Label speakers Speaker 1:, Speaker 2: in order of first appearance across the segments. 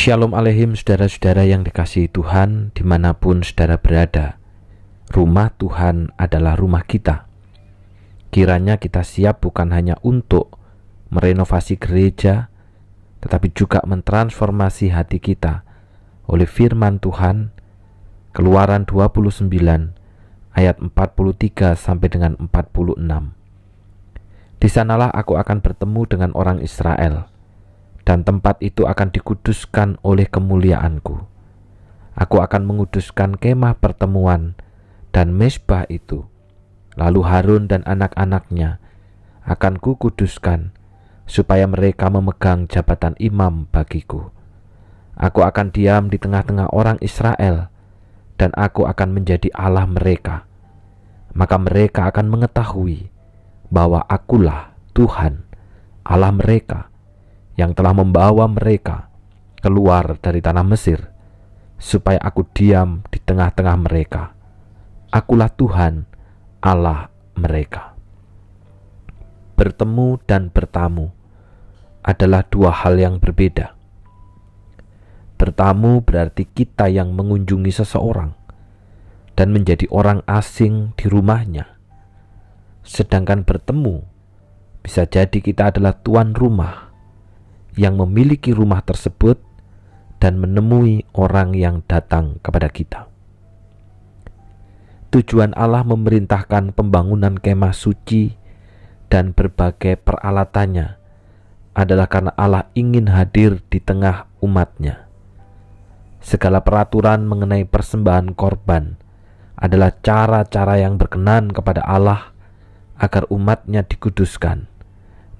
Speaker 1: Shalom Aleihim saudara-saudara yang dikasihi Tuhan dimanapun saudara berada. Rumah Tuhan adalah rumah kita. Kiranya kita siap bukan hanya untuk merenovasi gereja, tetapi juga mentransformasi hati kita oleh firman Tuhan. Keluaran 29 ayat 43 sampai dengan 46. Di sanalah aku akan bertemu dengan orang Israel, dan tempat itu akan dikuduskan oleh kemuliaanku. Aku akan menguduskan kemah pertemuan dan mezbah itu. Lalu Harun dan anak-anaknya akan kukuduskan, supaya mereka memegang jabatan imam bagiku. Aku akan diam di tengah-tengah orang Israel, dan aku akan menjadi Allah mereka. Maka mereka akan mengetahui bahwa akulah Tuhan, Allah mereka, yang telah membawa mereka keluar dari tanah Mesir, supaya aku diam di tengah-tengah mereka. Akulah Tuhan, Allah mereka. Bertemu dan bertamu adalah dua hal yang berbeda. Bertamu berarti kita yang mengunjungi seseorang dan menjadi orang asing di rumahnya. Sedangkan bertemu bisa jadi kita adalah tuan rumah yang memiliki rumah tersebut dan menemui orang yang datang kepada kita. Tujuan Allah memerintahkan pembangunan kemah suci dan berbagai peralatannya adalah karena Allah ingin hadir di tengah umatnya. Segala peraturan mengenai persembahan korban adalah cara-cara yang berkenan kepada Allah agar umatnya dikuduskan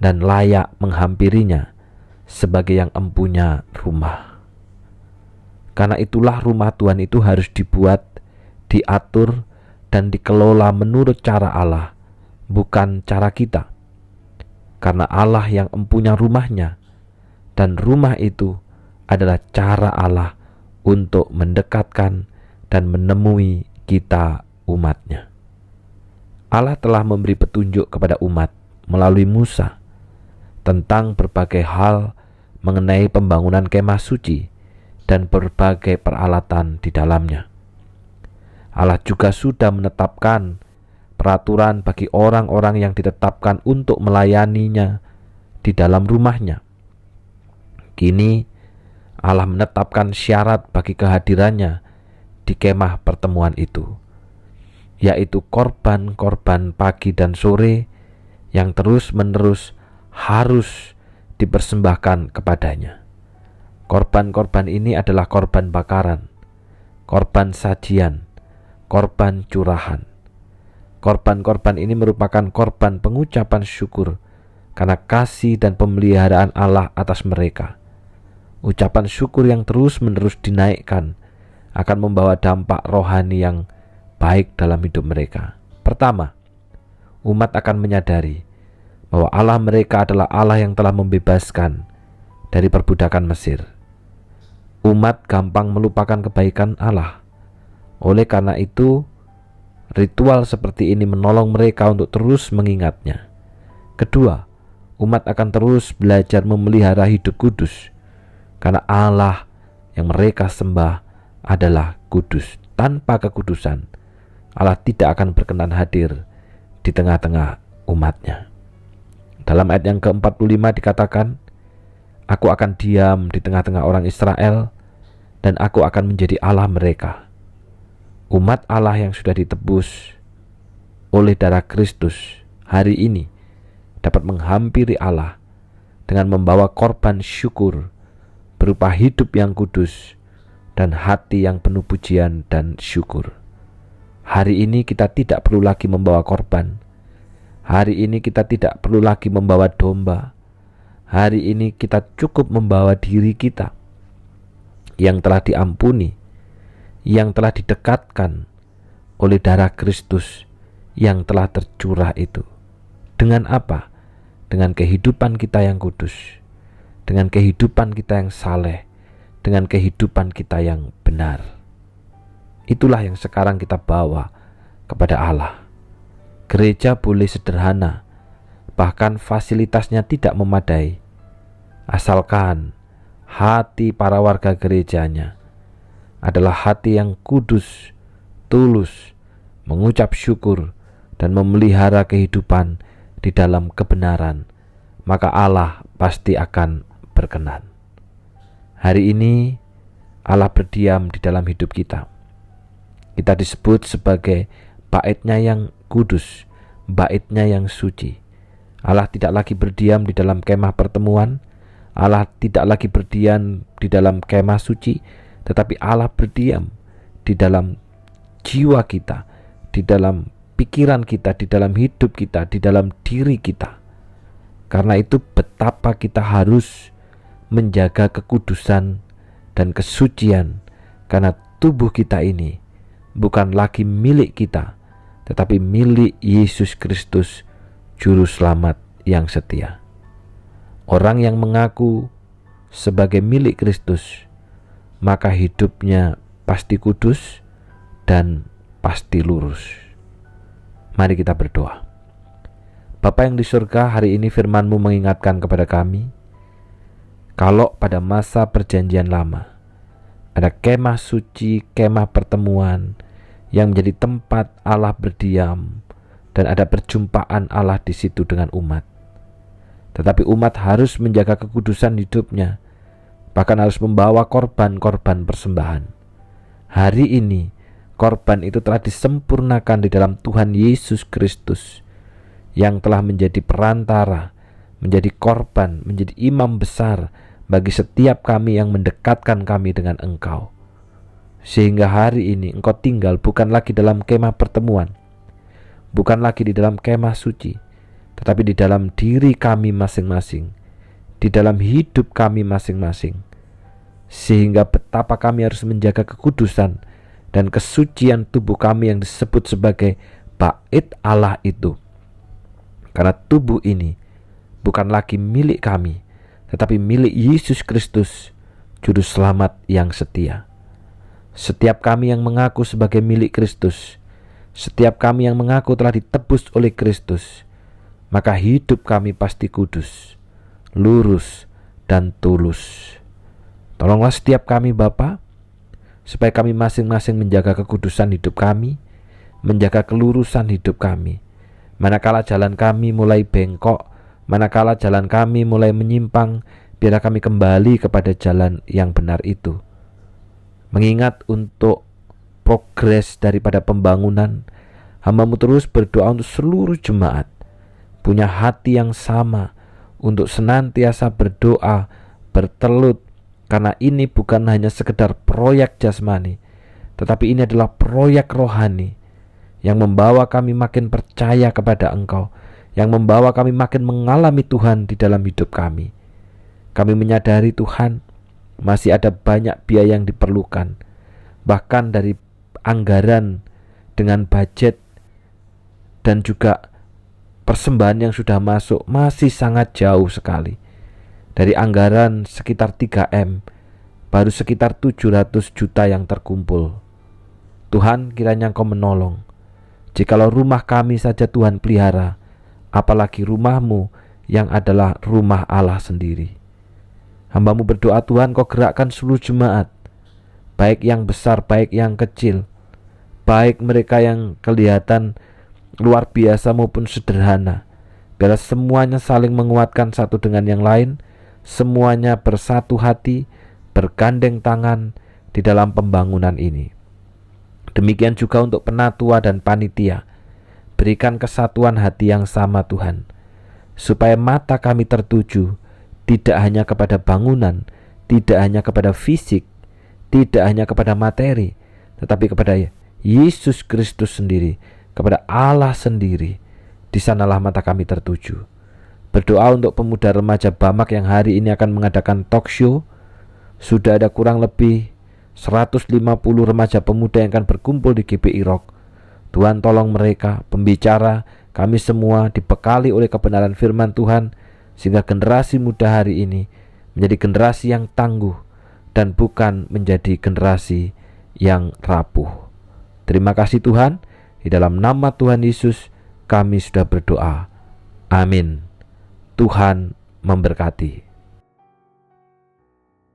Speaker 1: dan layak menghampirinya sebagai yang empunya rumah. Karena itulah rumah Tuhan itu harus dibuat, diatur, dan dikelola menurut cara Allah, bukan cara kita. Karena Allah yang empunya rumahnya, dan rumah itu adalah cara Allah untuk mendekatkan dan menemui kita umatnya. Allah telah memberi petunjuk kepada umat melalui Musa tentang berbagai hal mengenai pembangunan kemah suci dan berbagai peralatan di dalamnya. Allah juga sudah menetapkan peraturan bagi orang-orang yang ditetapkan untuk melayaninya di dalam rumahnya. Kini Allah menetapkan syarat bagi kehadirannya di kemah pertemuan itu, yaitu korban-korban pagi dan sore yang terus-menerus harus dipersembahkan kepadanya. Korban-korban ini adalah korban bakaran, korban sajian, korban curahan. Korban-korban ini merupakan korban pengucapan syukur karena kasih dan pemeliharaan Allah atas mereka. Ucapan syukur yang terus-menerus dinaikkan akan membawa dampak rohani yang baik dalam hidup mereka. Pertama, umat akan menyadari bahwa Allah mereka adalah Allah yang telah membebaskan dari perbudakan Mesir. Umat gampang melupakan kebaikan Allah. Oleh karena itu, ritual seperti ini menolong mereka untuk terus mengingatnya. Kedua, umat akan terus belajar memelihara hidup kudus, karena Allah yang mereka sembah adalah kudus. Tanpa kekudusan, Allah tidak akan berkenan hadir di tengah-tengah umatnya. Dalam ayat yang ke-45 dikatakan, aku akan diam di tengah-tengah orang Israel, dan aku akan menjadi Allah mereka. Umat Allah yang sudah ditebus oleh darah Kristus hari ini dapat menghampiri Allah dengan membawa korban syukur berupa hidup yang kudus dan hati yang penuh pujian dan syukur. Hari ini kita tidak perlu lagi membawa korban. Hari ini kita tidak perlu lagi membawa domba. Hari ini kita cukup membawa diri kita yang telah diampuni, yang telah didekatkan oleh darah Kristus yang telah tercurah itu. Dengan apa? Dengan kehidupan kita yang kudus, dengan kehidupan kita yang saleh, dengan kehidupan kita yang benar. Itulah yang sekarang kita bawa kepada Allah. Gereja boleh sederhana, bahkan fasilitasnya tidak memadai, asalkan hati para warga gerejanya adalah hati yang kudus, tulus, mengucap syukur, dan memelihara kehidupan di dalam kebenaran, maka Allah pasti akan berkenan. Hari ini Allah berdiam di dalam hidup kita. Kita disebut sebagai baitnya yang kudus, baitnya yang suci. Allah tidak lagi berdiam di dalam kemah pertemuan, Allah tidak lagi berdiam di dalam kemah suci, tetapi Allah berdiam di dalam jiwa kita, di dalam pikiran kita, di dalam hidup kita, di dalam diri kita. Karena itu betapa kita harus menjaga kekudusan dan kesucian, karena tubuh kita ini bukan lagi milik kita, tetapi milik Yesus Kristus, Juru Selamat yang setia. Orang yang mengaku sebagai milik Kristus, maka hidupnya pasti kudus dan pasti lurus. Mari kita berdoa. Bapa yang di surga, hari ini firman-Mu mengingatkan kepada kami, kalau pada masa perjanjian lama ada kemah suci, kemah pertemuan yang menjadi tempat Allah berdiam dan ada perjumpaan Allah di situ dengan umat. Tetapi umat harus menjaga kekudusan hidupnya, bahkan harus membawa korban-korban persembahan. Hari ini korban itu telah disempurnakan di dalam Tuhan Yesus Kristus yang telah menjadi perantara, menjadi korban, menjadi imam besar bagi setiap kami yang mendekatkan kami dengan Engkau. Sehingga hari ini Engkau tinggal bukan lagi dalam kemah pertemuan, bukan lagi di dalam kemah suci, tetapi di dalam diri kami masing-masing, di dalam hidup kami masing-masing. Sehingga betapa kami harus menjaga kekudusan dan kesucian tubuh kami yang disebut sebagai bait Allah itu. Karena tubuh ini bukan lagi milik kami, tetapi milik Yesus Kristus, Juru Selamat yang setia. Setiap kami yang mengaku sebagai milik Kristus, setiap kami yang mengaku telah ditebus oleh Kristus, maka hidup kami pasti kudus, lurus, dan tulus. Tolonglah setiap kami Bapa, supaya kami masing-masing menjaga kekudusan hidup kami, menjaga kelurusan hidup kami. Manakala jalan kami mulai bengkok, manakala jalan kami mulai menyimpang, biarlah kami kembali kepada jalan yang benar itu. Mengingat untuk progres daripada pembangunan, hamba-Mu terus berdoa untuk seluruh jemaat punya hati yang sama untuk senantiasa berdoa, bertelut, karena ini bukan hanya sekedar proyek jasmani, tetapi ini adalah proyek rohani yang membawa kami makin percaya kepada Engkau, yang membawa kami makin mengalami Tuhan di dalam hidup kami. Kami menyadari Tuhan, masih ada banyak biaya yang diperlukan, bahkan dari anggaran dengan budget dan juga persembahan yang sudah masuk masih sangat jauh sekali. Dari anggaran sekitar 3M, baru sekitar 700 juta yang terkumpul. Tuhan, kiranya Engkau menolong. Jikalau rumah kami saja Tuhan pelihara, apalagi rumah-Mu yang adalah rumah Allah sendiri. Hamba-Mu berdoa Tuhan, Kau gerakkan seluruh jemaat, baik yang besar, baik yang kecil, baik mereka yang kelihatan luar biasa maupun sederhana. Biarlah semuanya saling menguatkan satu dengan yang lain, semuanya bersatu hati, bergandeng tangan di dalam pembangunan ini. Demikian juga untuk penatua dan panitia. Berikan kesatuan hati yang sama Tuhan, supaya mata kami tertuju tidak hanya kepada bangunan, tidak hanya kepada fisik, tidak hanya kepada materi, tetapi kepada Yesus Kristus sendiri, kepada Allah sendiri. Di sanalah mata kami tertuju. Berdoa untuk pemuda remaja Bamak yang hari ini akan mengadakan talk show. Sudah ada kurang lebih 150 remaja pemuda yang akan berkumpul di GBI Rock. Tuhan tolong mereka, pembicara, kami semua dibekali oleh kebenaran firman Tuhan, sehingga generasi muda hari ini menjadi generasi yang tangguh dan bukan menjadi generasi yang rapuh. Terima kasih Tuhan, di dalam nama Tuhan Yesus kami sudah berdoa. Amin. Tuhan memberkati.